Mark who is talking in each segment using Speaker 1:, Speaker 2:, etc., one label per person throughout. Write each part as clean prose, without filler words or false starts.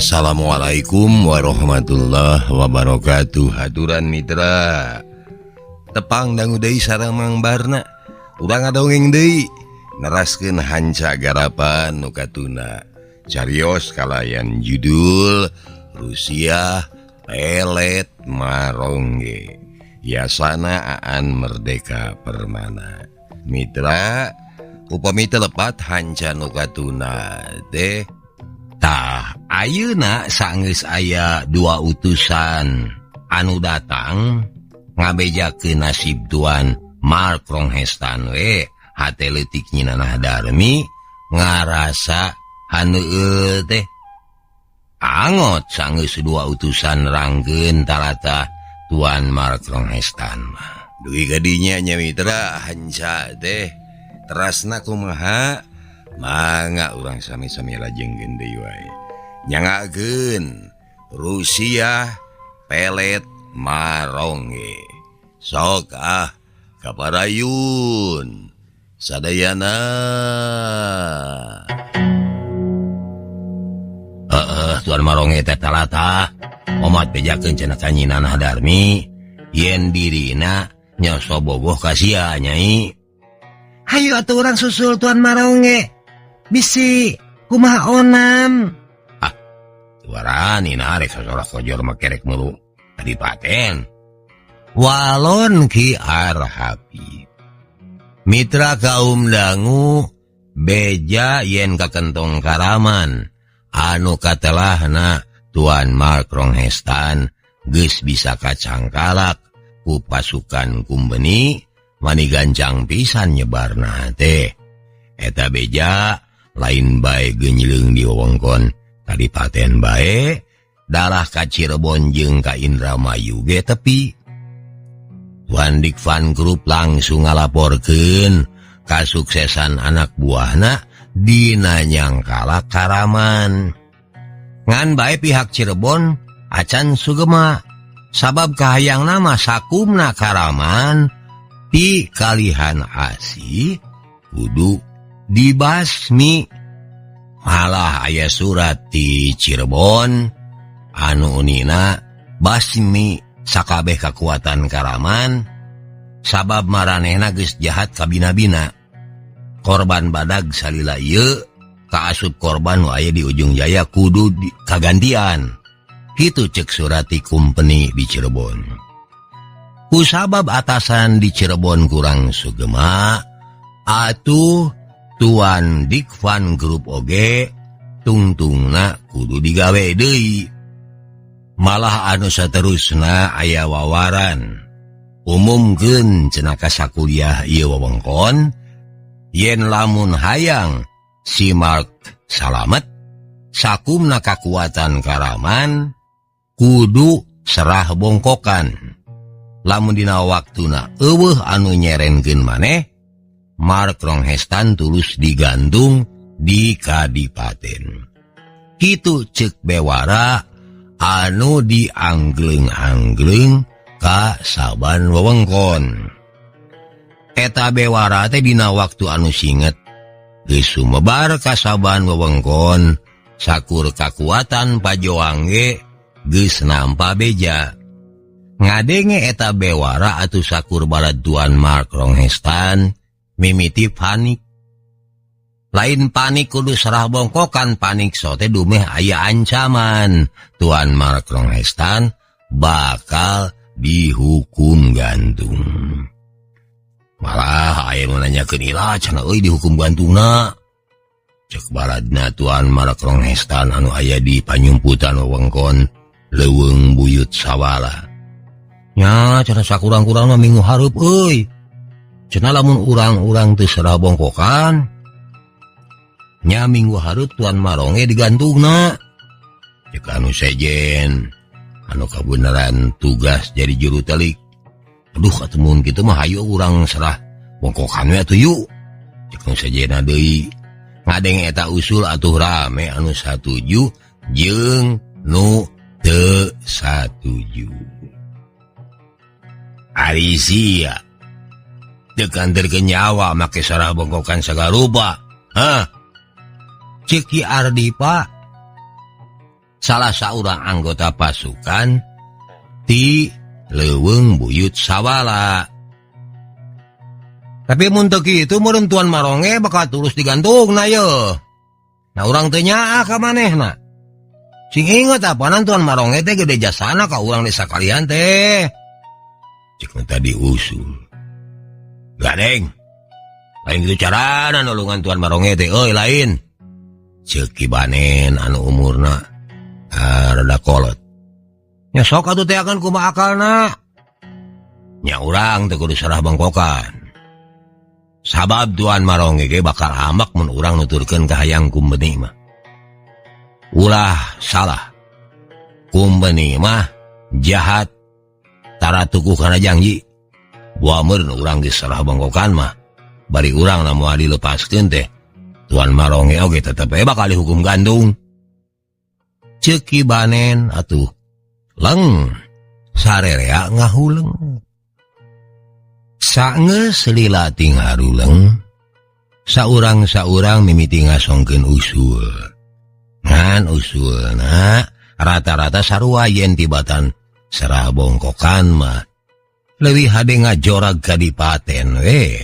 Speaker 1: Assalamualaikum warahmatullahi wabarakatuh. Haturan mitra tepang dangu deui sareng Mang Barna. Urang ngadongeng deui neraskeun hanca garapan nu katuna. Carios kalayan judul Rusia Pelet Marongge. Yasana Aan Merdeka Permana. Mitra upami telepat hanca nu katuna teh tah ayeuna sanggeus aya dua utusan anu datang ngabejakeun nasib Tuan Mark Ronghestan we hate leutik nyinanah Darmi ngarasa haneueul teh angot sanggeus dua utusan rangkeun talata Tuan Mark Ronghestan. Dugi gadinya nya mitra hanca teh terasna kumaha mangga urang sami-sami lajengkeun deui wae. Nyangakeun Rusia Pelet Marongge. Sok kaparayun sadayana. Tuan Marongge teh talata omat bejakeun cenah ka Nyinanah Darmi yen dirina nyoso bogoh ka sia Nyai. Hayu atuh urang susul Tuan Marongge. Bisi kumaha onam. Tuarani narek sasorak kojor makerek mulu kadipaten. Walon Ki Arhapi. Mitra kaum dangu beja yen kakentong karaman anu katelahna Tuan Mark Ronghestan geus bisa kacangkalak ku pasukan kumbeni mani gancang pisan nyebarna teh. Eta beja lain bae geunyeuleung di wewengkon kadipaten bae darah ka Cirebon jeung ka Indramayu ge tepi. Tuan Dikvan Group langsung ngalaporkeun kasuksesan anak buahna dina nyangkala Karaman. Ngan bae pihak Cirebon acan sugema sabab kahayangna mah sakumna Karaman ti kalihan Asi kudu dibasmi. Malah aya surat ti Cirebon anu unina basmi sakabeh kakuatan Karaman sabab maranehna geus jahat ka bina-bina. Korban badag salila ieu kaasup korban nu aya di Ujung Jaya kudu kagantian. Kitu ceuk surat ti kumpeni di Cirebon. Kusabab atasan di Cirebon kurang sugema atuh Tuan Dikvan Group oge tungtungna kudu digawe deui. Malah anu saterusna aya wawaran umumkeun cenah ka sakuliah ieu wewengkon yen lamun hayang si Mark salamet sakumna kakuatan Karaman kudu serah bongkokan. Lamun dina waktuna eueuh anu nyerenkeun maneh Mark Ronghestan tulus digantung di kadipaten. Kitu ceuk bewara anu dianggleng-anggleng ka saban wewengkon. Eta bewara teh dina waktu anu singet geus sumebar ka saban wewengkon sakur kakuatan pajoang ge geus nampa beja. Ngadenge eta bewara atuh sakur balad Tuan Mark Ronghestan mimiti panik. Lain panik kudu serah bongkokan, panik sote dumeh aya ancaman Tuan Mark Ronghestan bakal dihukum gantung. Malah aya nu nanyakeun ila cenah euy dihukum gantungna. Cek baladna Tuan Mark Ronghestan anu aya di panyumputan wewengkon Leuweung Buyut Sawala. Nya cenah sakurang-kurangna minggu hareup euy. Cenah lamun urang-urang teu serah bongkokan nya minggu hareup Tuan Marongge digantungna. Cek anu sejen anu kabeneran tugas jadi juru telik. Aduh atuh mun kitu mah hayu urang serah bongkokan we atuh yuk. Cek anu sejena deui ngadeng eta usul atuh rame anu satuju jeung nu teu satuju. Ari sia tekan terkenyawa make sarah bongkokan sagarupa. Ceki Ardipa salah seorang anggota pasukan ti Leuweung Buyut Sawala. Tapi mun teu kitu meureun Tuan Maronge bakal terus digantung na ye. Nah urang teu nyaah ka manehna. Sing inget apanan Tuan Maronge teh gede jasana ka urang desa kalian teh. Cek tadi usul. Gadeng. Lain gitu carana nulungan Tuan Maronge teh euy lain. Ceuk Kibanen anu umurna rada kolot. Nya sok atuh teh akan kumaha akalna. Nya urang teh kudu sarah bangkokan. Sabab Tuan Maronge ge bakal hamak mun urang nuturkeun ka hayang Kumbeni mah. Ulah salah. Kumbeni mah jahat. Tara tukuh kana janji. Buameun urang geus sarah bangkokan mah. Bari urang na moal dilepaskeun teh. Tuan Maronge oge tetep bakal dihukum gantung. Ceuk Kibanen atuh. Leng. Sarerea ngahuleng. Saenggeus lila ting haruleng. Saurang-saurang mimiti ngasongkeun usul. Ngan usulna rata-rata sarua yen tibatan sarah bongkokan mah leuwih hade ngajorag kadipaten we.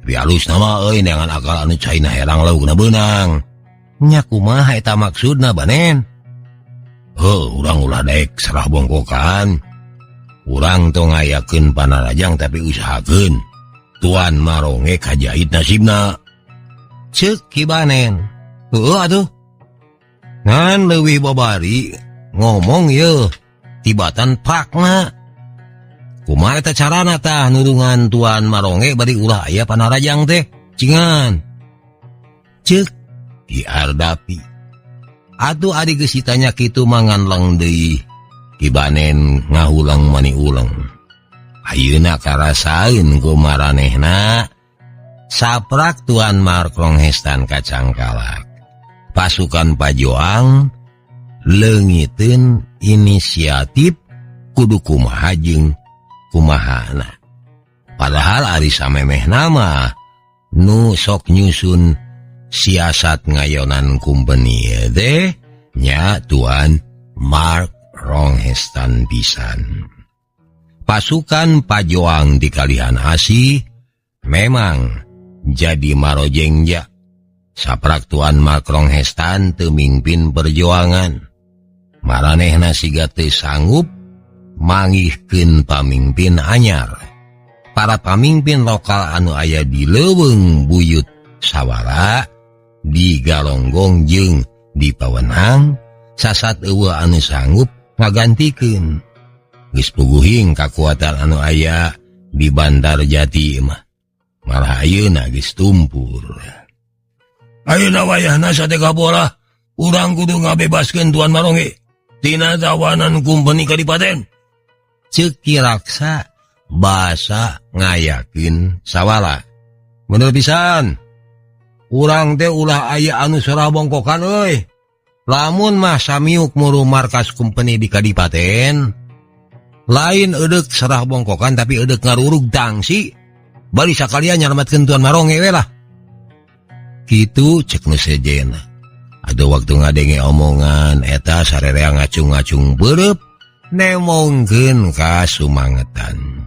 Speaker 1: Bialus nama euy neangan akal anu caina herang laukna beunang. Nya kumaha eta maksudna Banen? Heuh, urang ulah daek sarah bongkokan. Urang tong ngayakeun panarajang tapi usahakeun Tuan Maronge kajait nasibna. Ceuk Kibanen. Heueuh atuh. Ngan leuwih babari ngomong ye tibatan prakna. Kumaha eta carana tah nulungan Tuan Maronge bari ulah aya panarajang teh? Cingan. Ceuk Ki Ardapi. Atuh adi geus ditanya kitu mangan lang deui. Kibanen ngahulang mani ulang. Ayeuna karasaeun ku maranehna. Saprak Tuan Markrong Hestan Kacangkalak. Pasukan Pajoang leungiteun inisiatif kudu kumaha jeung kumahana. Padahal ari samemehna mah nu sok nyusun siasat ngayonan Kumbeni teh nya Tuan Markrong Hestan pisan. Pasukan Pajoang di Kalihan Asih memang jadi marojengja. Saprak Tuan Markrong Hestan teu mingpin perjuangan. Maranehna siga teu sanggup mangihkeun pamimpin anyar. Para pamimpin lokal anu aya di Leuweung Buyut Sawala, di Galonggong jeung di Pawenang, sasat eueuh anu sanggup ngagantikeun. Geus puguhing kakuatan anu aya di Bandar Jati mah. Malah ayeuna geus tumpur. Ayeuna wayahna sateka bola, urang kudu ngabebaskeun Tuan Maronge tina tawanan Kumbeni kadipaten. Ceuk Ki Raksa basa ngayakeun Sawala. Bener pisan. Urang teh ulah aya anu sarah bongkokan euy. Lamun mah samiuk muru markas Kumbeni di kadipaten, lain eudeuk sarah bongkokan tapi eudeuk ngarurug tangsi. Bari sakalian nyalametkeun Tuan Maronge we lah. Kitu cek nu sejena. Ada waktu ngadenge omongan eta sarerea ngacung-ngacung beureup nemongkeun ka sumangetan.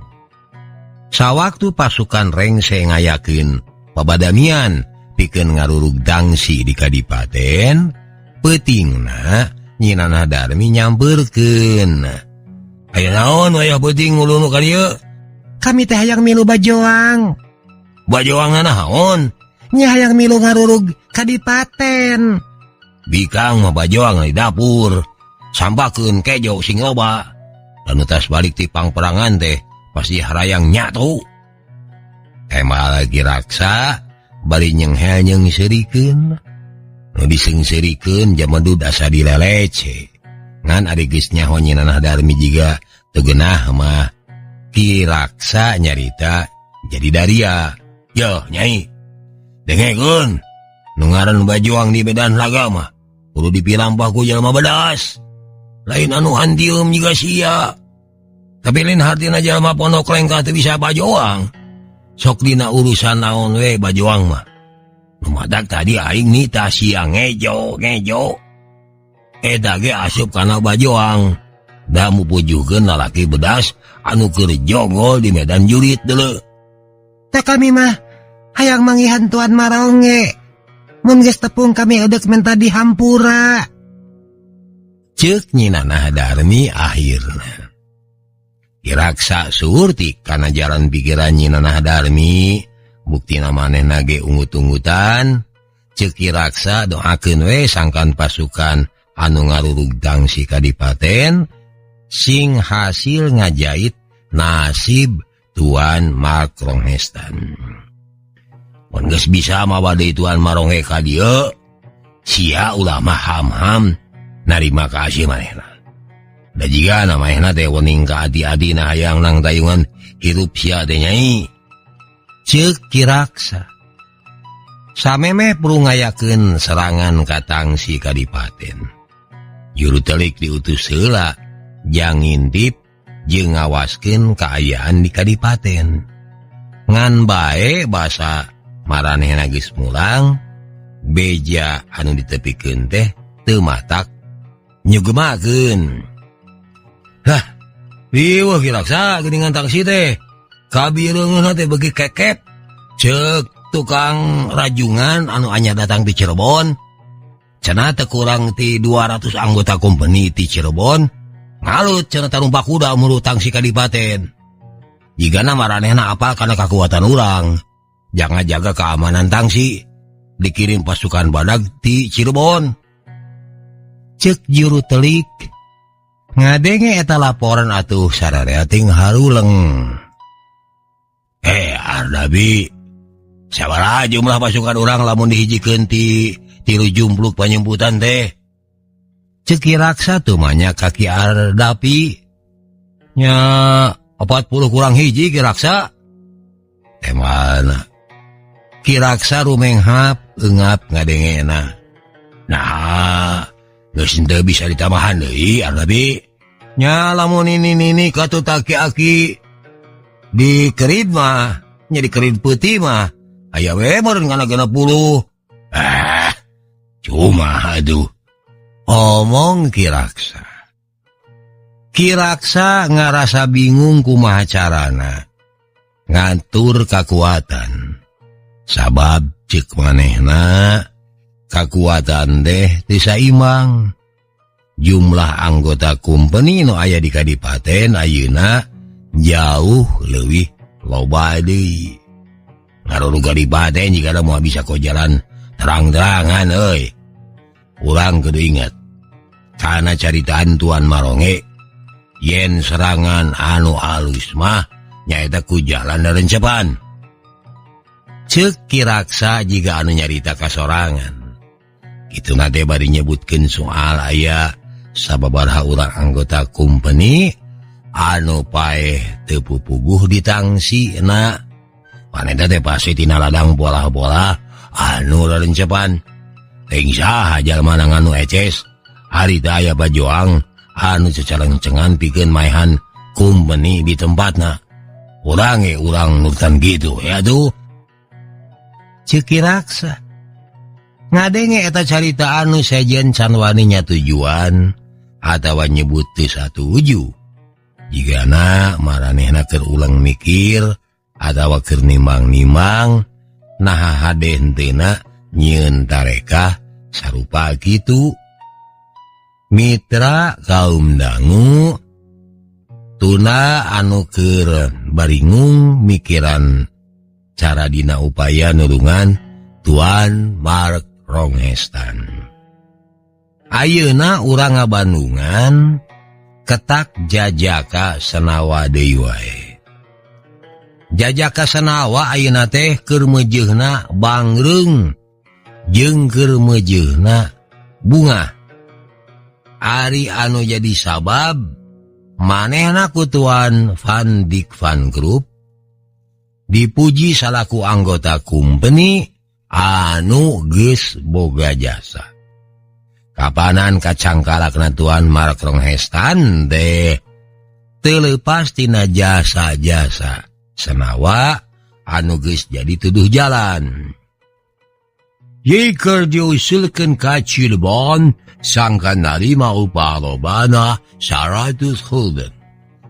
Speaker 1: Sawaktu pasukan rengse ngayakeun pabadamian pikeun ngarurug dangsi di kadipaten, peutingna Nyi Nanah Darmi nyampeurkeun. Aya naon wayah peuting ulunu ka dieu? Kami teh hayang milu Bajoang. Bajoang naon? Nya hayang milu ngarurug kadipaten. Bikang mah Bajoang di dapur. Sampakeun kejo sing loba. Anu tas balik ti pangperangan teh pasti harayang nyatu. Emal Ki Raksa bari nyenghel nyeungseurikeun. Nu diseungseurikeun jamedud asa dilelece. Ngan adi geus nyaho Nyi Nanah Darmi jiga teu geunah mah Ki Raksa nyarita jadi daria. Yo Nyai, dengekeun nu ngaran Bajoang di Medan Laga mah kudu dipilampah ku jalma bedas. Lain anu handieum jiga sia. Tapi lain hartina jalma pondok lengkah teu bisa Bajoang. Sok dina urusan naon we Bajoang mah. Nu madag tadi aing nita sia ngejo. Eta ge asup kana Bajoang. Da mupujuhkeun lalaki bedas anu keur jogol di medan jurit deuleu.
Speaker 2: Teh kami mah hayang manggihan Tuan Maronge. Mun geus tepung kami eudek menta di hampura.
Speaker 1: Ceuk Nyi Nanah Darmi akhirna. Kiraksa surti kana jalan pikiran Nyi Nanah Darmi. Buktina manehna ge ungut-ungutan. Ceuk Kiraksa doakeun we sangkan pasukan anu ngarurug tangsi kadipaten sing hasil ngajait nasib Tuan Markronghestan. Mun geus bisa mawa deui Tuan Maronge ka dieu, sia ulah mah ham-ham narima kasih manehna. Da jiga manehna teh wening ka adi-adina hayang nang dayungan hirup sia teh Nyai. Ceuk Kiraksa. Samemeh perlu ngayakeun serangan ka tangsi kadipaten. Juru telik diutus heula jang ngintip jeung ngawaskeun kaayaan di kadipaten. Ngan bae basa maranehna geus mulang, beja anu ditepikeun teh teu matak nyugemakeun. Hah, riweuh Kiraksa geuningan tangsi teh. Kabireungeunna teh beuki kekep. Ceuk tukang rajungan anu anyar datang di Cirebon. Cenah teu kurang ti 200 anggota kompeni ti Cirebon. Ngalut cenah tarumpak kuda mulu tangsi kadipaten. Jigana maranehna apal kana kakuatan urang. Jangan jaga keamanan tangsi. Dikirim pasukan badag ti Cirebon. Ceuk juru telik. Ngadenge eta laporan atuh sararea ting haruleng. Ardabi. Sabaraha jumlah pasukan urang lamun dihijikeun ti 3 jumpluk panyemputan teh? Ceuk Kiraksa teu manya ka Ki Ardapi. Nya 40 kurang hiji Kiraksa. Mana? Kiraksa rumenghap eungap ngadengena. Nah, geus teu bisa ditambahan deui Ardapi. Nya lamun ini katu taki-aki dikerid mah, nya dikerid peuti mah aya we meureun kana 60. Cuma aduh. Omong Kiraksa. Kiraksa ngarasa bingung kumaha carana ngatur kakuatan. Sabab ceuk manehna kakuatan teh teu saimbang. Jumlah anggota kompeni nu aya di kadipaten ayeuna jauh leuwih loba deui. Ngarurug kadipaten jigana moal bisa ko jalan terang-terangan euy. Urang kudu inget kana caritaan Tuan Maronge yen serangan anu alus mah nyaeta ku jalan darencepan. Ceuk Kiraksa jiga anu nyarita kasorangan. Kituna teh bari nyebutkeun soal aya sababaraha urang anggota kompeni anu paeh teu pupuguh di tangsina. Manehna teh pasti tina ladang bola-bola anu darencepan. Teuing saha jalma anu eces harita aya Bajoang anu cecalencengan pikeun maehan kompeni di tempatna. Urang nurutan gitu ya tuh. Ceuk Kiraksa. Ngadenge eta carita anu sejen can wani nyatujuan atawa nyebut teu satuju. Jigana maranehna keur ulang mikir atawa keur nimbang-nimbang naha hade henteuna nyieun tarekah sarupa kitu. Mitra kaum dangu tuna anu keur baringung mikiran cara dina upaya nulungan Tuan Markronghestan. Ayeuna urang ngabandungan ketak jajaka senawa deui wae. Jajaka senawa ayeuna teh keur meujeuhna bangreung jeung keur meujeuhna bunga. Ari anu jadi sabab manehna ku Tuan Van Dyck Van Group dipuji salaku anggota kompeni anu geus boga jasa. Kapanan kacangkalakna Tuan Markronghestan teh teu leupas tina jasa-jasa senawa anu geus jadi tuduh jalan. Ye keur diusulkeun ka Cirebon sangkan narima upah lobana 100 gulden.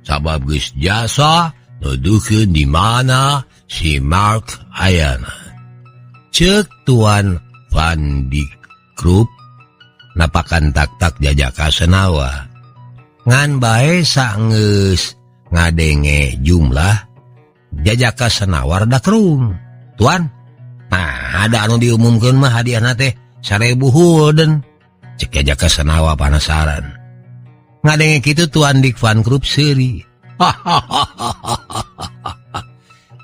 Speaker 1: Sabab geus jasa nuduhkeun di mana si Mark ayana. Ceuk Tuan Van Dijk Krupp napakan tak-tak jajaka senawa. Ngan bae saenggeus ngadenge jumlah jajaka senawar dakrung. Tuan, nah ada anu diumumkeun mah hadiahna teh 1000 gulden. Cek jajaka senawa panasaran. Ngadenge kitu Tuan Dijk Van Krupp seuri.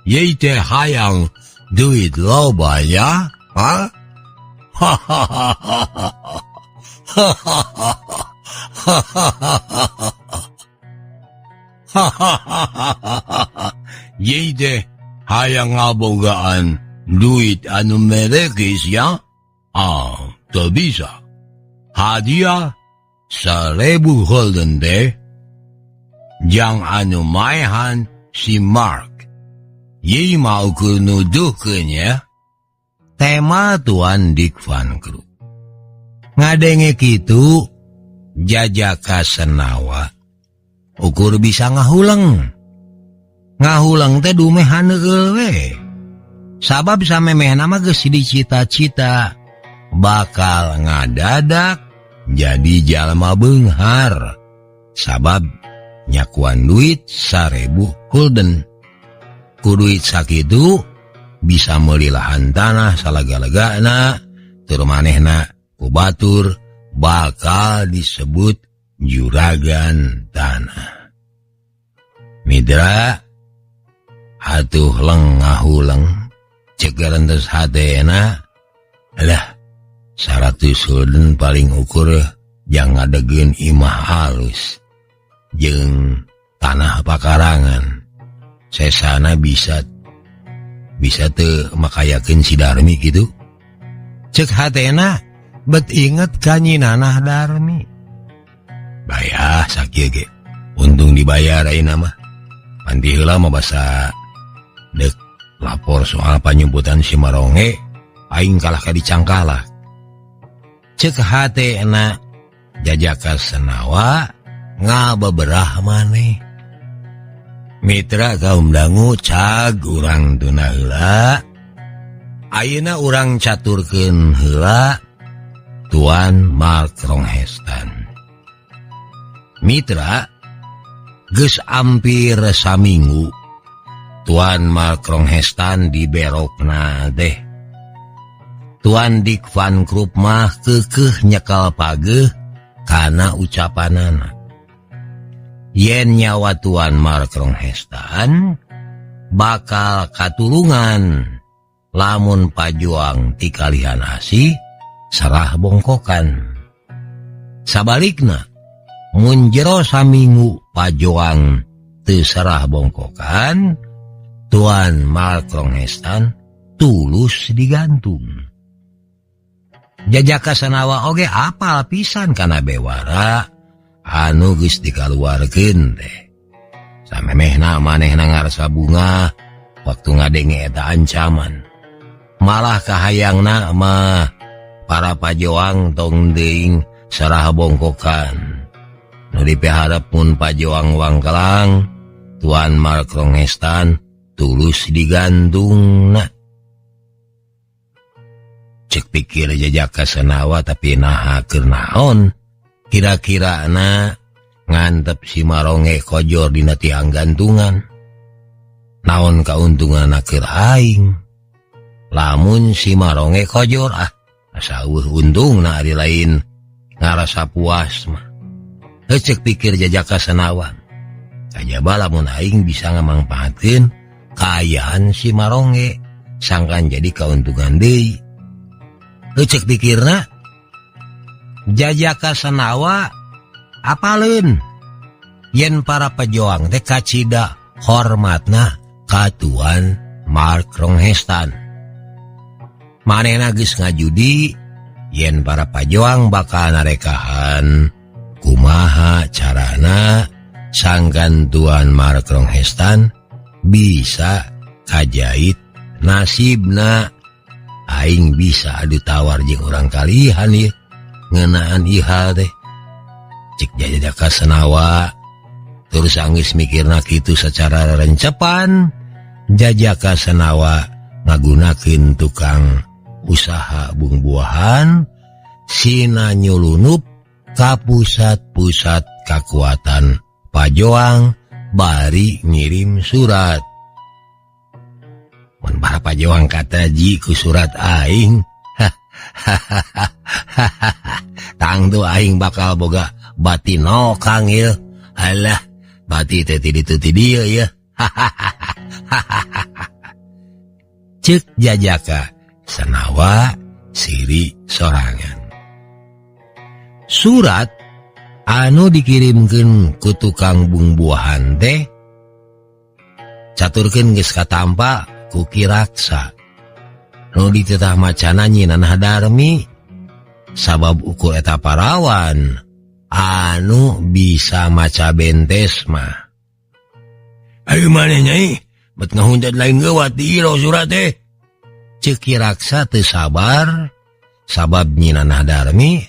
Speaker 1: Ye teh hayang duit loba ya? Ha? Ye teh hayang ngabogaan duit anu merekis ya? Teu bisa. Hadiah 1000 gulden teh jang anu maehan si Mark. Ye mau ku nuduhkeun ya. Tema Tuan Dijk Van Krupp. Ngadenge kitu jajaka senawa ukur bisa ngahulang. Ngahulang teh dumehan heul we. Sabab samemehna mah geus dicita-cita bakal ngadadak jadi jalma beunghar. Sabab nyakuan duit 1000 gulden. Ku duit sakitu bisa meuli lahan tanah salaga-lagana, tur manehna ku batur bakal disebut juragan tanah. Mitra atuh lengahulang cek garantos hatena. Alah 100 gulden paling ukur jang ngadegeun imah halus jeung tanah pakarangan. Sesana bisa teu makayakeun si Darmi gitu. Cek hatena bet inget kanyinanah Darmi. Bayah sakieu ge. Untung dibayar ayeuna mah. Panti heula mah basa deuk lapor soal panyumputan si Maronge aing kalah ka dicangkalak. Cek hatena jajaka senawa ngabeberah maneh. Mitra kaum dangu cag urang tuna heula. Ayeuna urang caturkeun heula Tuan Mark Ronghestan. Mitra geus ampir saminggu Tuan Mark Ronghestan diberokna teh. Tuan Dijk Van Krupp mah keukeuh nyekal pageuh kana ucapanana. Yen nyawa Tuan Mark Ronghestan bakal katulungan lamun pajuang ti kalihan asih sarah bongkokan. Sabalikna mun jero saminggu pajuang teu sarah bongkokan, Tuan Mark Ronghestan tulus digantung. Jajaka senawa oge apal pisan kana bewara anu geus dikaluarkeun teh. Samemehna manehna ngarasa bunga waktu ngadenge eta ancaman. Malah kahayangna mah para pajoang tong deing sarah bongkokan. Nu dipiharep mun pajoang wangkelang, Tuan Mark Ronghestan tulus digantungna. Cek pikir jajaka senawa tapi naha keur naon? Kira-kira ngantep si Maronge kojor dina tiang gantungan. Naon kauntungan keur aing? Lamun si Maronge kojor asa untungna ari lain ngarasa puas mah. Cek pikir jajaka senawa. Kajaba lamun aing bisa ngamangpaatkeun kaayaan si Maronge sangkan jadi kauntungan deui. Cek pikirna jajaka senawa apaleun yen para pejuang teh kacida hormatna ka Tuan Mark Ronghestan. Manehna geus ngajudi yen para pejuang bakal narekahan kumaha carana sangkan Tuan Mark Ronghestan bisa kajait nasibna aing bisa adu tawar jeung urang kalihan ieu ngeunaan ieu hal teh. Cek Jajaka Senawa terus anggeus mikirna kitu sacara rencepan. Jajaka Senawa ngagunakeun tukang usaha bung-buahan sina nyulunup ka pusat-pusat kakuatan Pajoang bari ngirim surat. Mun para Pajoang kataji ku surat aing, tangtu aing bakal boga bati nokang ieu. Alah, bati teh ti ditu ti dieu ya. Ceuk Jajaka Senawa siri sorangan. Surat anu dikirimkeun ku tukang bung-buahan teh caturkeun geus katampa ku Ki Raksa. Nu diteutah macana Nyi Nanah Darmi sabab ukur eta parawan anu bisa maca bentes mah. Ayo maneh Nyai, bet ngahunjat lain geuwat di iro surat teh. Ceuk Ki Raksa teu sabar sabab Nyi Nanah Darmi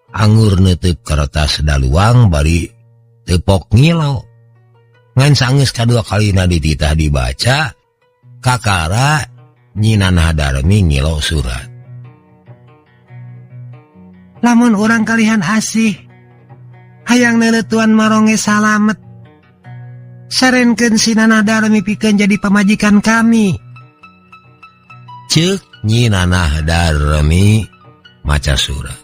Speaker 1: anggur neuteuk kertas daluang bari tepok ngilau. Ngan sanggeus kadua kalina dititah dibaca, kakara Nyi Nanah Darmi ngilau surat.
Speaker 2: Lamun urang kalihan asih, hayang neleutuan maronge salamet. Sarenkeun si Nanah Darmi pikeun jadi pamajikan kami.
Speaker 1: Ceuk Nyi Nanah Darmi maca surat.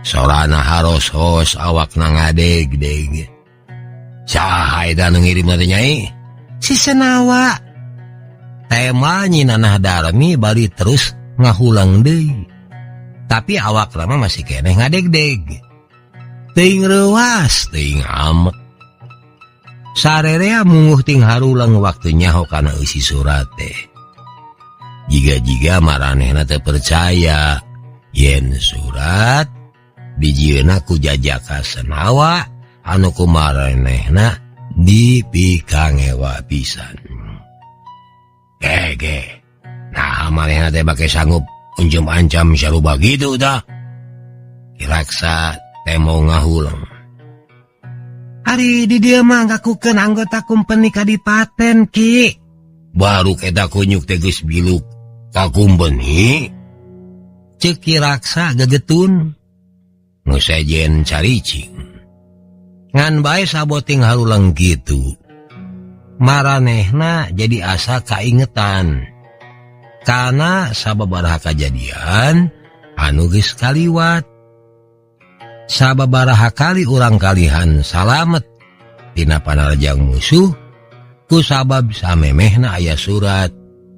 Speaker 1: Sorana haros-hos awakna ngadeg-deg. Saha eta nu ngirim teh Nyai?
Speaker 2: Si Senawa.
Speaker 1: Tema Nyi Nanah Darmi bari terus ngahulang deui. Tapi awakna mah masih keneh ngadeg-deg. Teuing reuas, teuing amek. Sarerea munguh ting harulang waktu nyaho kana isi surat teh. Jiga-jiga maranehna teu percaya yen surat dijieuna ku Jajaka Senawa anu kumaranehna dipikangewa pisan. Ge, nah manehna teh bake sanggup unjum ancam saruba gitu tah. Ki Raksa teh mau ngahulang.
Speaker 2: Ari di dieu mah ngakukeun anggota kumpeni kadipaten Ki.
Speaker 1: Baru eta kunyuk teh geus biluk ka kumpeni. Ceuk Ki Raksa gegetun. Nu sejen caricing. Ngan bae saboting harulang kitu. Maranehna jadi asa kaingetan. Kana sababaraha kajadian anu geus kaliwat. Sababaraha kali urang kalihan salamet tina panarjang musuh ku sabab samemehna aya surat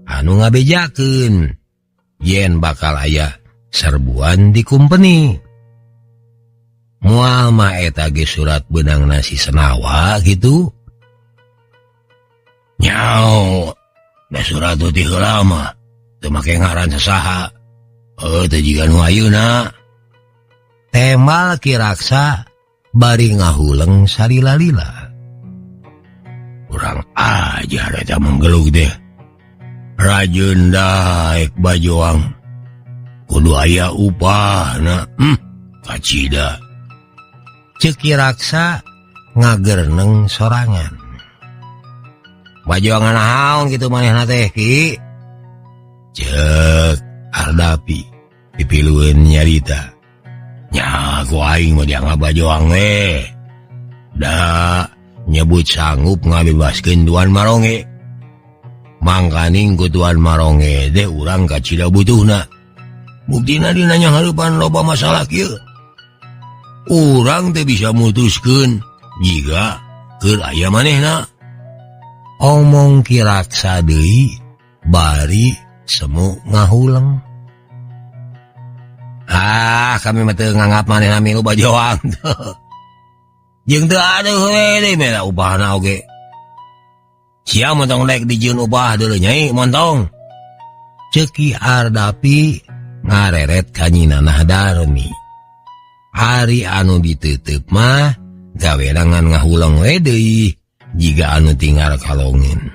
Speaker 1: anu ngabejakeun yen bakal aya serbuan di kumpeni. Moal mah eta ge surat beunangna si Senawa gitu. Nyao, da surat tu ti heula mah teu make ngaran sasaha. Teu jiga nu ayeuna. Temal Ki Raksa bari ngahuleng salila-lila. Urang ajar eta menggelug teh. Rajeun daek Bajoang. Kudu aya upahna. Kacida. Ceuk Ki Raksa ngagerneng sorangan. Bajoangan naon kitu manehna teh Ki? Ceuk Ardapi pipilueun nyarita. Nya ku aing mah dianggap Bajoang we. Da nyebut sanggup ngabebaskeun Tuan Maronge. Mangkaning ku Tuan Maronge teh urang kacida butuhna. Buktina dina hareupan loba masalah kieu. Urang teh bisa mutuskeun jiga keur aya manehna. Omong Ki Raksa deui bari semu ngahuleng. Kami mah teu nganggap manehna milu Bajoang. Jeung teu adeuh we deui mena upahna oge. Sia montong daek dijieun upah deuleu Nyai montong. Ceuk Ki Ardapi ngareret ka Nyi Nanah Darmi. Hari anu diteuteub mah gawerangan ngahulang we deui jiga anu tinggal kalongeun.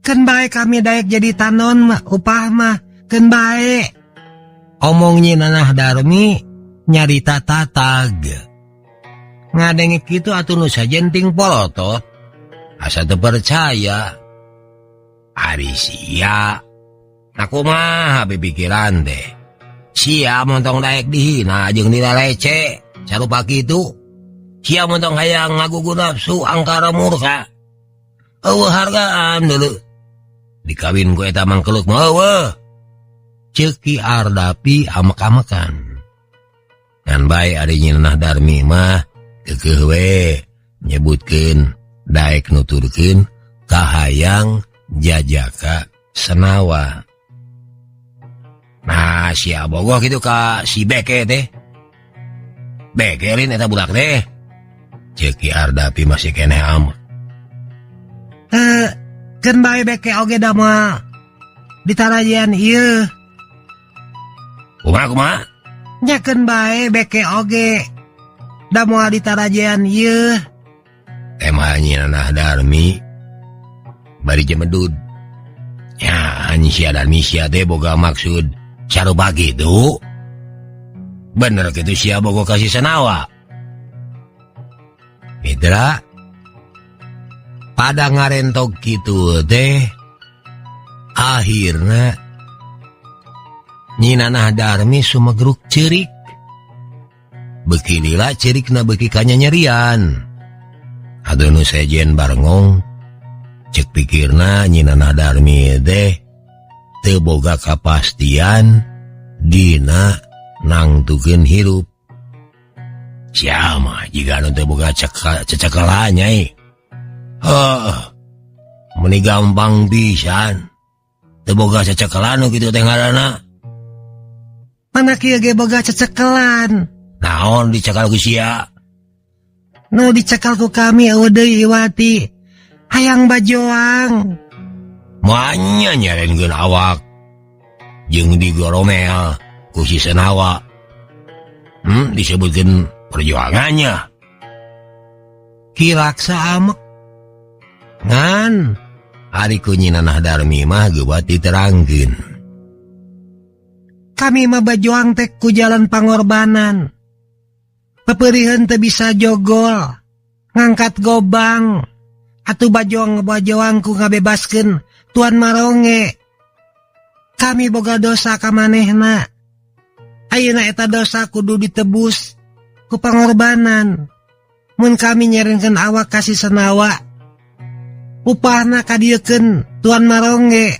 Speaker 2: Ken bae kami daek jadi tanon mah upah mah ken bae. Omong Nyi Nanah Darmi nyarita tatag. Ngadenge kitu atuh nu sajenting polotot. Asa teu percaya. Ari sia. Aku mah pikiran teh. Sia montong daek dihina jeung dilalece. Sarupa kitu. Sia montong hayang ngagugu nafsu angkara murka. Eueuh hargaan deuleu. Dikawin ku eta mangkeluk mah eueuh. Ceuk Ki Ardapi amek-amekan. Ngan bae ari Nyi Nanah Darmi mah keukeuh we nyebutkeun daek nuturkeun kahayang jajaka senawa. Nah sia bogoh kitu ka si Beke teh. Beke lin eta budak teh. Ceuk Ki Ardapi masih keneh amek. Ken bae Beke oge da moal ditarajean ieu. Kumaha? Nya ken bae Beke oge da moal ditarajean ieu. Emang Nyi Nanah Darmi bari jemedud. Ya Nyi sia Darmi sia teh boga maksud sarupa kitu. Bener kitu sia boga kasih senawa. Mitra pada ngarentok kitu teh akhirna Nyi Nanah Darmi sumegruk ceurik. Beuki lila ceurikna beuki kanyanyerian. Atuh nu sejen barengong cek pikirna Nyi Nanah Darmi teh teu boga kapastian dina nangtukeun hirup. Sia mah jiga anu teu boga cecekelan nyai. Meni gampang pisan. Teu boga cecekelan nu kitu teh ngaranna. Mana kieu ge boga cecekelan? Naon dicekal ku sia? Nu dicekal ku kami eueuh deui Iwati. Hayang bajoang. Moanya nyarenkeun awak. Jeung digoromel ku si senawa. Disebutkeun perjuangannya. Ki Raksa amek. Ngan ari ku Nyi Nanah Darmi mah geubat diterangkeun. Kami mah bajuang teh ku jalan pangorbanan. Pepeuriheun teu bisa jogol, ngangkat gobang, atuh bajuang ku ngabebaskeun Tuan Maronge. Kami boga dosa ka manehna. Ayeuna eta dosa kudu ditebus ku pangorbanan. Mun kami nyarenkeun awak kasih senawa, upahna kadiekeun Tuan Maronge.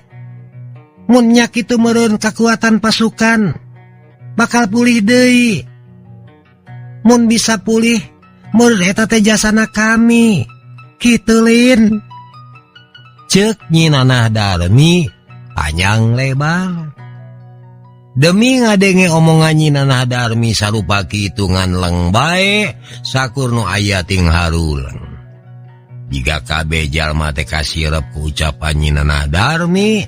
Speaker 2: Mun nya kitu meureun kakuatan pasukan bakal pulih deui. Mun bisa pulih meureun eta teh jasana kami. Kitu lin. Ceuk Nyi Nanah Darmi panjang lebar. Demi ngadenge omongan Nyi Nanah Darmi sarupa kitu ngan leng bae sakur nu aya ting haruleung. Jiga kabeh jalma teh kasirep ku ucapan Nyi Nanah Darmi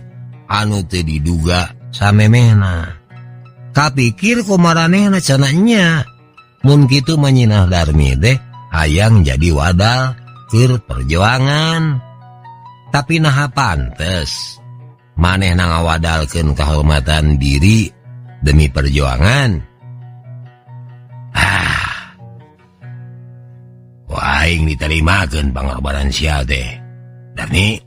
Speaker 2: anu teu diduga samemehna. Kapikir ku maranehna cenah nya. Mun kitu mah Nyi Nanah Darmi teh hayang jadi wadal keur perjuangan. Tapi naha pantes manehna ngawadalkeun kahormatan diri demi perjuangan. Aing ditarimakeun pangorbanan sia teh. Darmi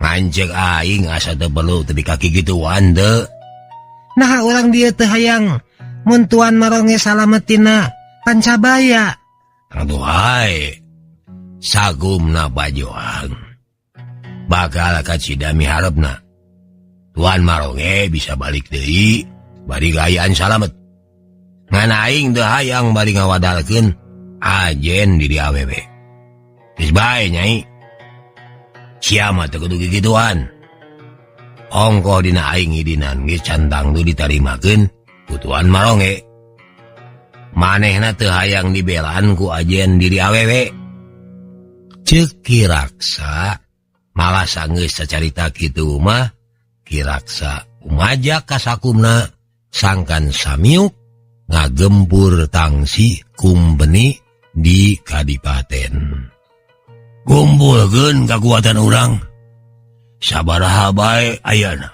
Speaker 2: ngancek aing asa teu perlu teu kaki gituan teu. Nah urang dieu teu hayang mun Tuan Maronge salametina Pancabaya. Aduh hai. Sagumna bajoang. Bakal kacidami harapna Tuan Maronge bisa balik deui bari gayaan salamet. Ngan aing teu hayang bari ngawadalkeun ajen diri awewe. Geus bae nyai. Sia mah teu kudu gigituan. Ongkoh dina aing idinan geus cantang tu ditarimakeun ku Tuan Maronge. Manehna teu hayang dibelaan ku ajen diri awewe. Ceuk Ki Raksa malah sanggeus sacarita kitu mah Ki Raksa umajak ka sakumna sangkan samiuk ngagempur tangsi kumbeni di kadipaten. Kumpulkeun kakuatan urang.
Speaker 1: sabaraha bae ayana.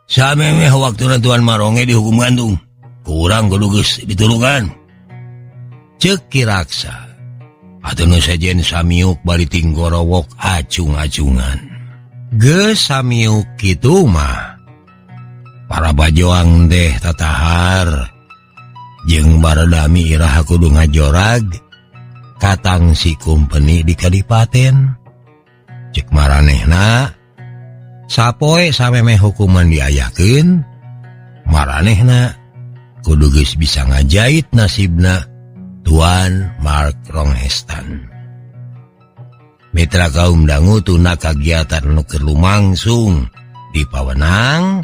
Speaker 1: Samemeh waktuna Tuan Maronge dihukum gantung. Kurang kudu geus ditulukan. Ceuk Ki Raksa. Atuh nu sajen samiuk bari tinggorowok acung-acungan. Geus samiuk kitu mah. Para bajoang teh tatahar jeung baradami iraha kudu ngajorag katang si kumpeni di kadipaten. Cek maranehna sapoe samemeh hukuman diayakeun, maranehna kudu geus bisa ngajait nasibna Tuan Mark Ronghestan. Mitra kaum dangu tuna kagiatan nu keur lumangsung di pawenang.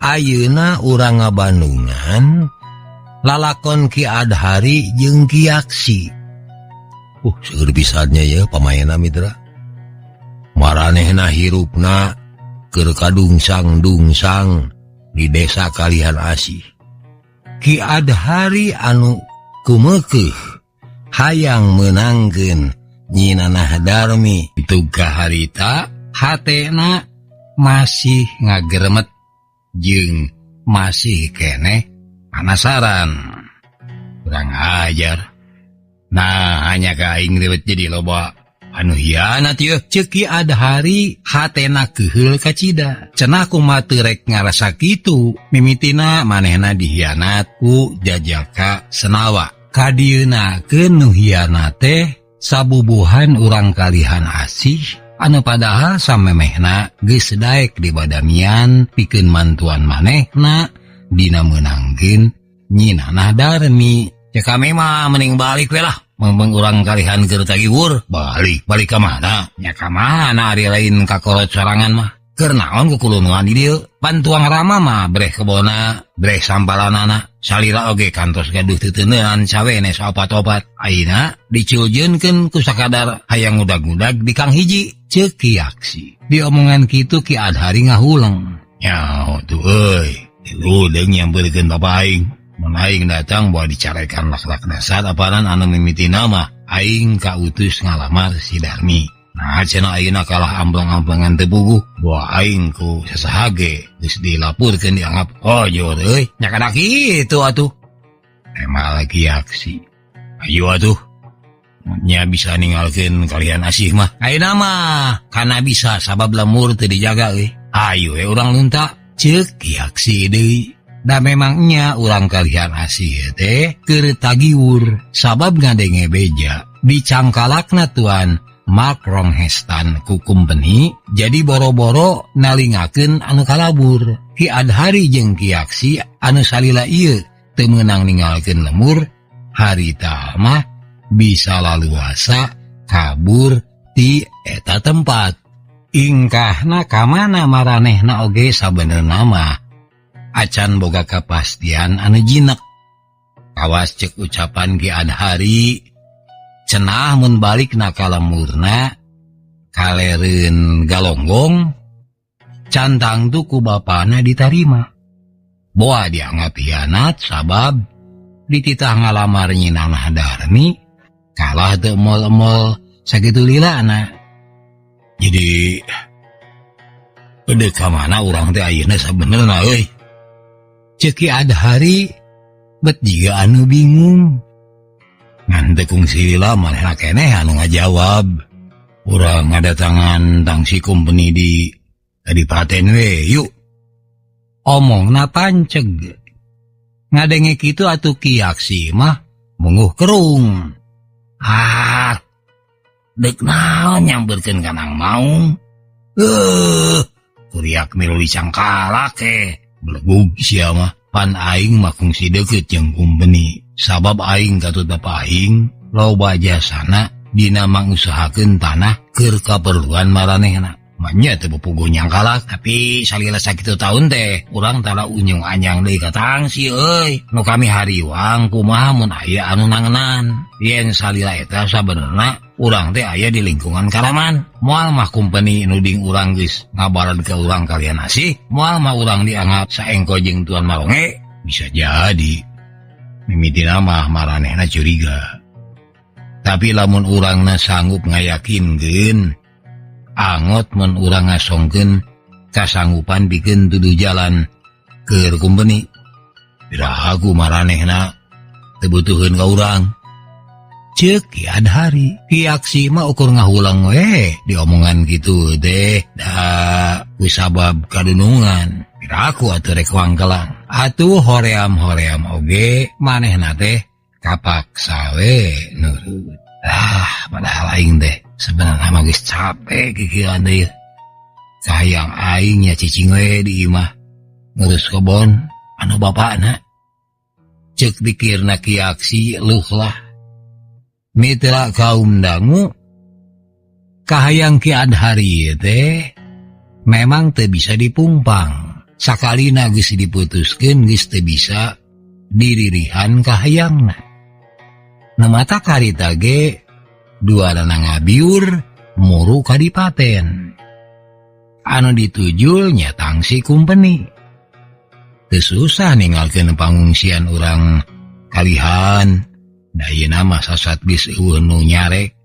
Speaker 1: Ayeuna urang ngabandungan lalakon Ki Adhari jeung Ki Yaksi. Seueur pisannya ya pamaena mitra. Maranehna hirupna keur kadungsang-dungsang di desa Kalihan Asih. Ki Adhari anu kumeukeuh hayang meunangkeun Nyi Nanah Darmi itu kaharita hatena masih ngageremet jeung masih keneh penasaran. Kurang ajar. Nah, hanya ka aing ribet jadi loba anu hianat yeuh. Ceuk Ki Adhari hatena keheul ka Cida. Cenah kumaha teu rek ngarasa kitu, mimitina manehna dihianat ku Jajaka Senawa. Kadienakeun nu hianat teh sabubuhan urang Kalihan Asih anu padahal samemehna geus daek di badamian pikeun mantuan manehna dina meunangkeun Nyi Nanah Darmi. Cek kami mah mending balik we lah. Mumpung urang Kalihan keur tagiwur, balik ka mana? Nya ka mana ari lain ka kolot sorangan mah. Keur naon kukulunuan di dieu? Pantuang Rama mah breh kebona, breh sampalanana. Salira oge kantos gaduh teuteunean sawene saopat-opat. Ayeuna diculjeunkeun ku sakadar hayang ngudag-ngudag di Kang Hiji. Ceuk Ki Yaksi. Diomongan kitu Ki Adhari ngahuleng. Nyaho tuh euy, diludeung nyampeurkeun Bapa aing. Mun aing datang bawa dicarekan lak-lak dasar aparan anu mimitina mah aing kautus ngalamar si Darmi. Nah, cenah ayeuna kalah amblang-amblangan teu puguh, bawa aing ku sasahage geus dilapurkeun dianggap ojor euy. Nya kada kitu atuh. Emang Ki Yaksi. Ayo atuh. Nya bisa ninggalkeun Kalihan Asih mah. Ayeuna mah kana bisa sabab lemur teu dijaga euy. Ayo urang lunta. Ceuk Ki Yaksi deui. Da memangnya urang Kalihan Asih teh keur tagiwur sabab ngadenge beja dicangkalakna Tuan Mark Ronghestan ku kumpeni, jadi boro-boro nalingakeun anu kalabur. Ki Adhari jeung Ki Yaksi anu salila ieu teu meunang ninggalkeun lemur, harita mah bisa laluasa kabur ti eta tempat. Ingkahna ka mana maranehna oge sabenerna mah acan boga kapastian anu jinek. Kawas cek ucapan Ki Adhari, cenah mun balik na ka lemurna kalereun galonggong, cantang tu ku bapana ditarima. Boa dianggap hianat sabab dititah ngalamar Nyi Nanah Darmi kalah teu emol-emol sakitu lilana. Jadi bede ka mana urang teh ayeuna sabenerna euy. Ceuk Ki Adhari bet jiga anu bingung. Ngan teu kungsi lila manehna keneh anu ngajawab. Urang ngadatangan tang si kumpeni di kadipaten we yuk. Omongna panceg. Ngadenge kitu atuh Ki Yaksi mah munguh kerung. Deuk naon nyambeurkeun kanang maung. Kuriak milu dicangkalak belegug sia mah. Pan aing mah kungsi deukeut jeung kumpeni. Sabab aing katut bapa aing loba jasana dina mangusahakeun tanah keur kaperluan maranehna. Manya teu puguh nyangkalak, tapi salila sakitu taun teh urang tara unyung anyang deui ka tangsi euy. Nu kami hariwang kumaha mun aya anu nangenan. Yen salila eta sabenerna urang teh aya di lingkungan Karaman. Moal mah kumpeni nuding urang geus ngabarad ka urang Kalihan Asih, moal mah urang dianggap saengko jeung Tuan Maronge. Bisa jadi mimitina mah maranehna curiga. Tapi lamun urangna sanggup ngayakinkeun angot mun urang ngasongkeun kasanggupan bikin tuduh jalan ke company. Birahaku maranehna teu butuheun ka urang. Ceuk Ki Adhari, Ki Aksi mah ukur ngahulang we diomongan gitu teh da kusabab kadunungan. Birahaku atuh rek wangkelang. Atuh hoream-hoream oge manehna teh kapaksa we nurut. Padahal aing teh sebenarnya mah geus capek kikieuan deui. Sayang aing nya cicing we di imah ngurus kebon anu bapakna. Ceuk pikirna Ki Aksi luh lah. Mitra kaum dangu kahayang Ki Adhari teh memang teu bisa dipumpang. Sakalina geus diputuskeun geus teu bisa diririhan kahayangna. Namata karita ge dualana ngabiur muru kadipaten. Anu ditujul nya tangsi company. Teu susah ninggalkeun pangungsian urang kalihan. Da ieu mah sasat geus eueuh nu nyarek.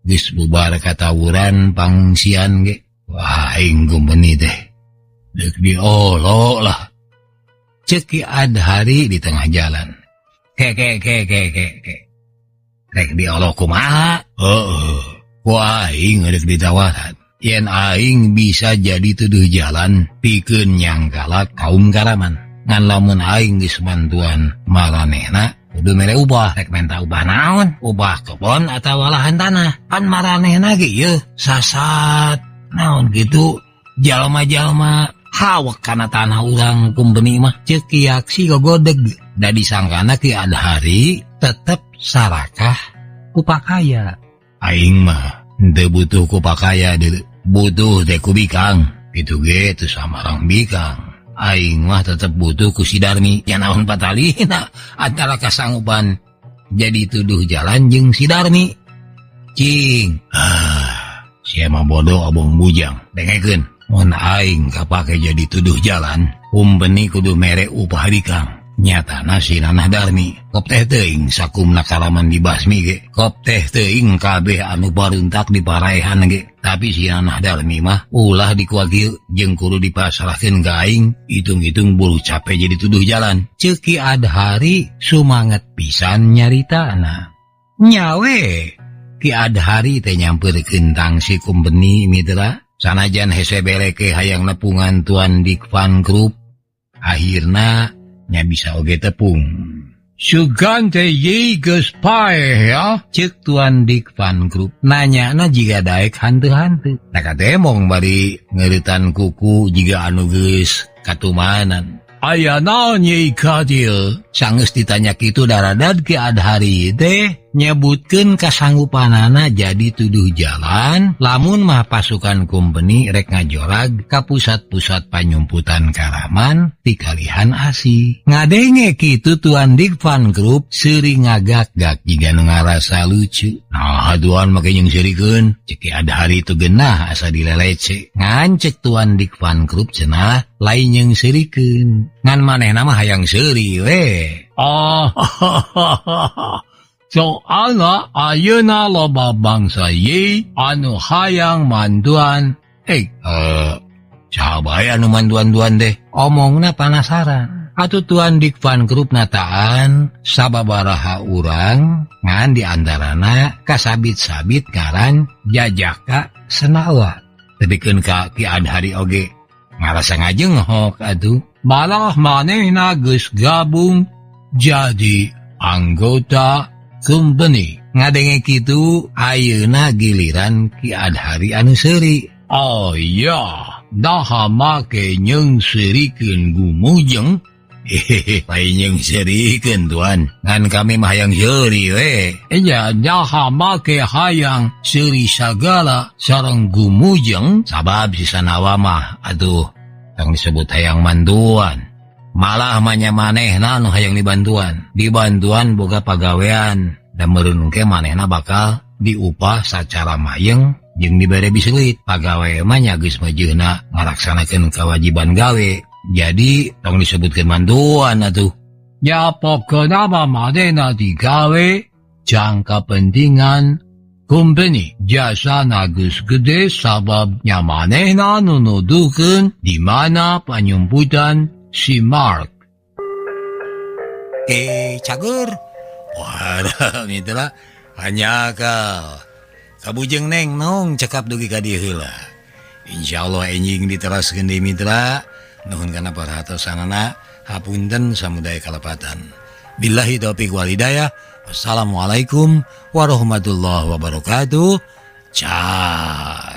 Speaker 1: Geus bubar katawuran pangungsian ge. Wah, aing company teh deuk diolo lah. Ceuk Ki Adhari di tengah jalan. Ke. Rek diolo kumaha? Ku aing rek ditawaran. Yen aing bisa jadi tuduh jalan pikeun nyangkala kaum Karaman. Ngan lamun aing geus bantuan maranehna kudu mere ubah. Rek menta ubah naon? Ubah kebon atawa lahan tanah. Kan maranehna ge ieu sasat naon gitu jalma-jalma hawak kana tanah urang company mah. Ceuk Ki Aksi gogodeg. Da disangkana Ki Adhari tetep sarakah ku pakaya. Aing mah teu butuh ku pakaya deui, butuh teh ku bikang. Kitu ge teu samarang bikang. Aing mah tetep butuh ku si Darmi. Ya naon patalina antara kasanggupan jadi tuduh jalan jeung si Darmi. Cing. Sia mah bodoh obong bujang. Dengekeun, mun aing kapake jadi tuduh jalan, company kudu mere upah bikang. Nyatana si Nanah Darmi kop teh teuing sakumna Karaman dibasmi ge, kop teh teuing kabeh anu baruntak diparaehan ge. Tapi si Nanah Darmi mah ulah dikuagil jeung kudu dipasrahkeun ka aing. Hitung-hitung bulu capek jadi tuduh jalan. Ceuk Ki Adhari sumanget pisan nyaritana. Nyawe Ki Adhari teh nyampeurkeun tangsi company mitra. Sanajan hese bereke hayang nepungan Tuan Dik Van Group, akhirna nya bisa oge tepung. Sugan teh ye geus paeh ya? Ceuk Tuan Dik Van Group nanyana jiga daek hanteu-hanteu. Taka teh mong bari ngeuretan kuku jiga anu geus katumanan. Aya naon ye ka dieu? Sanggeus ditanya kitu daradad Ki Adhari teh nyebutkeun kasanggupanana jadi tuduh jalan lamun mah pasukan company rek ngajorag ka pusat-pusat panyumputan Karaman ti kalihan Asi. Ngadenge kitu Tuan Dik Van Group seuring ngagak-gak jiga nu ngarasa lucu. Nah, haduan make jeung seurikeun. Ceuk Ki Adhari tu geunah asa dilelece. Ngan ceuk Tuan Dik Van Group cenah lain jeung seurikeun. Ngan manehna mah hayang seuri we. Soalna ayeuna loba bangsa ye anu hayang manduan. Saha bae anu manduan-duan deh? Omongna panasaran. Atuh Tuan Dik Van Group nataan sababaraha urang ngan diantarana kasabit-sabit ngaran Jajaka Senawa. Tepikeun ka Ki Adhari oge ngarasa ngajenghok atuh. Malah manehna geus gabung jadi anggota company. Ngadenge kitu ayeuna giliran Ki Adhari anu seuri. Oh iya, daha make nyeng seurikeun gumujeng. Lain nyeng seurikeun Tuan. Ngan kami mah hayang seuri we. Iya, daha make hayang seuri sagala sareng gumujeng. Sabab si Sanawa mah atuh yang disebut hayang manduan. Malah manya manehna nu hayang dibantuan. Dibantuan boga pagawean. Dan meureun ke manehna bakal diupah sacara mayeng jeung dibere biseulit. Pagawe mah nya geus majeuna ngalaksanakeun kewajiban gawe. Jadi tong disebutkeun manduan atuh. Ya pokona mah manehna digawe jang kapentingan Company jasa nagus gede sabab nya manehna nunuduhkeun di mana panyumputan si Mark.
Speaker 2: Cagur.
Speaker 1: Wadah, mitra, hanya kabujeng neng nong cekap dugi ka dieu heula. Insyaallah enjing diteraskeun deui mitra, nuhun kana paratosanana, hapunten samudaya kalepatan. Billahi taufiq wal hidayah. Wassalamualaikum warahmatullahi wabarakatuh. Cah.